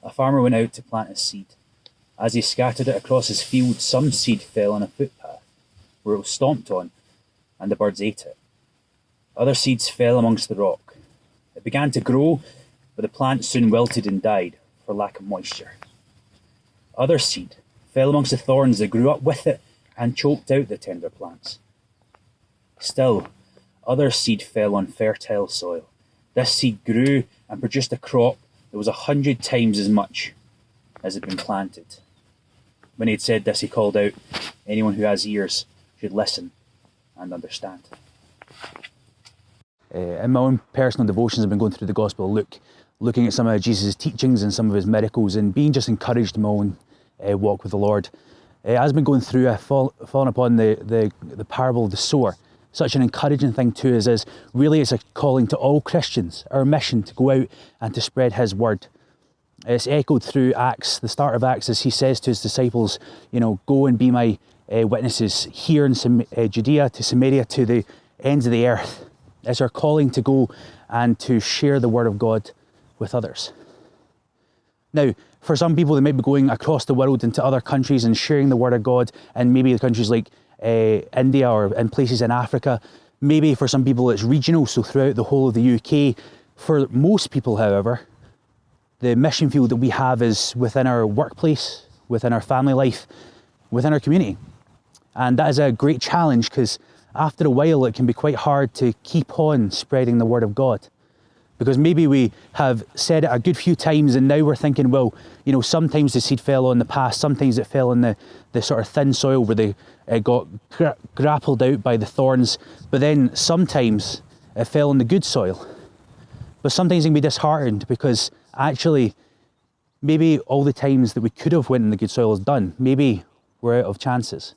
A farmer went out to plant his seed. As he scattered it across his field, some seed fell on a footpath, where it was stomped on, and the birds ate it. Other seeds fell amongst the rock. It began to grow, but the plant soon wilted and died for lack of moisture. Other seed fell amongst the thorns that grew up with it and choked out the tender plants. Still, other seed fell on fertile soil. This seed grew and produced a crop that was 100 times as much as had been planted. When he had said this, he called out, "Anyone who has ears should listen and understand." In my own personal devotions, I've been going through the Gospel of Luke, looking at some of Jesus' teachings and some of his miracles, and being just encouraged in my own walk with the Lord. As I've been going through, I've fallen upon the parable of the sower. Such an encouraging thing to us, as really it's a calling to all Christians, our mission to go out and to spread his word. It's echoed through Acts, the start of Acts, as he says to his disciples, go and be my witnesses here in Judea, to Samaria, to the ends of the earth. It's our calling to go and to share the word of God with others. Now, for some people, they might be going across the world into other countries and sharing the word of God, and maybe the countries like India or in places in Africa. Maybe for some people it's regional, so throughout the whole of the UK. For most people, however, the mission field that we have is within our workplace, within our family life, within our community. And that is a great challenge, because after a while it can be quite hard to keep on spreading the word of God. Because maybe we have said it a good few times and now we're thinking, well, sometimes the seed fell on the path, sometimes it fell in the sort of thin soil where they got grappled out by the thorns, but then sometimes it fell in the good soil. But sometimes it can be disheartened, because actually maybe all the times that we could have went in the good soil is done. Maybe we're out of chances.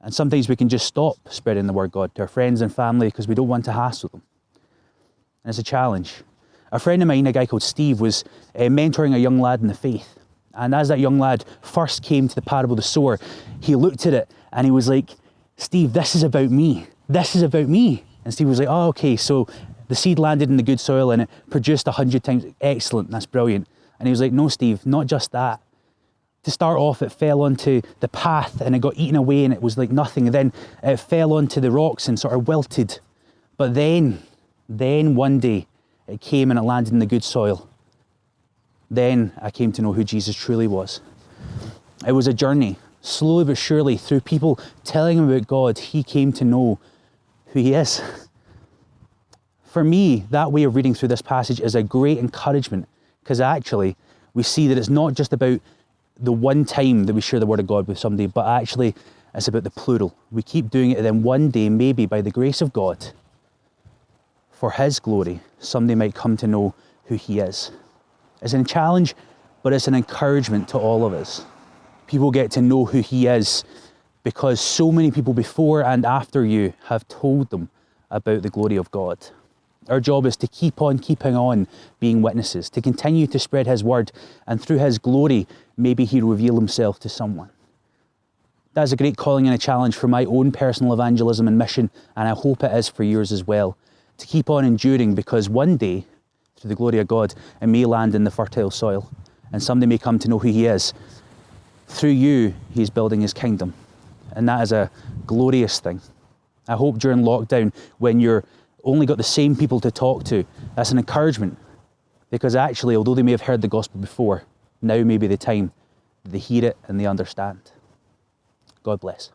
And sometimes we can just stop spreading the word of God to our friends and family because we don't want to hassle them. And it's a challenge. A friend of mine, a guy called Steve, was mentoring a young lad in the faith. And as that young lad first came to the parable of the sower, he looked at it and he was like, "Steve, this is about me. This is about me." And Steve was like, "Oh, okay, so the seed landed in the good soil and it produced 100 times. Excellent, that's brilliant." And he was like, "No, Steve, not just that. To start off, it fell onto the path and it got eaten away and it was like nothing. And then it fell onto the rocks and sort of wilted. But then one day it came and it landed in the good soil. Then I came to know who Jesus truly was." It was a journey, slowly but surely, through people telling him about God, he came to know who he is. For me, that way of reading through this passage is a great encouragement, because actually we see that it's not just about the one time that we share the word of God with somebody, but actually it's about the plural. We keep doing it, and then one day, maybe by the grace of God, for his glory, somebody might come to know who he is. It's a challenge, but it's an encouragement to all of us. People get to know who he is because so many people before and after you have told them about the glory of God. Our job is to keep on keeping on being witnesses, to continue to spread his word, and through his glory, maybe he'll reveal himself to someone. That's a great calling and a challenge for my own personal evangelism and mission, and I hope it is for yours as well, to keep on enduring, because one day, through the glory of God, it may land in the fertile soil, and somebody may come to know who he is. Through you, he's building his kingdom, and that is a glorious thing. I hope during lockdown, when you're only got the same people to talk to, that's an encouragement, because actually, although they may have heard the gospel before, now may be the time that they hear it and they understand. God bless.